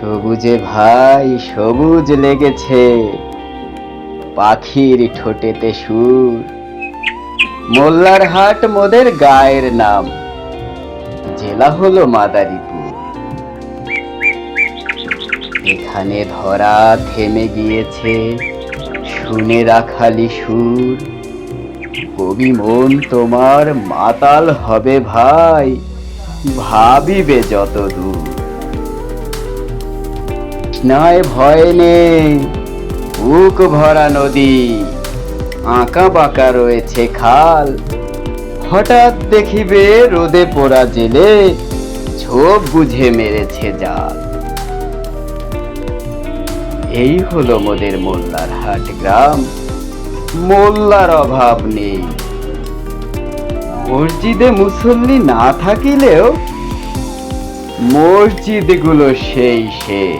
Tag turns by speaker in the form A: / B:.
A: সবুজে ভাই সবুজ লেগেছে, পাখির ঠোঁটেতে সুর। মোল্লার হাট মোদের গায়ের নাম, জেলা হলো মাদারীপুর। এখানে ধরা থেমে গিয়েছে, শুনে রাখালি সুর। কবি মন তোমার মাতাল হবে ভাই, ভাবিবে যত দূর। তৃষ্ণায় ভয় নেই, বুক ভরা নদী, আঁকা বাঁকা রয়েছে খাল। হঠাৎ দেখিবে রোদে পোড়া জেলে, ঝোপ বুঝে মেরেছে জাল। এই হলো মোদের মোল্লার হাট গ্রাম, মোল্লার অভাব নেই। মসজিদে মুসল্লি না থাকিলেও মসজিদগুলো সেই সেই।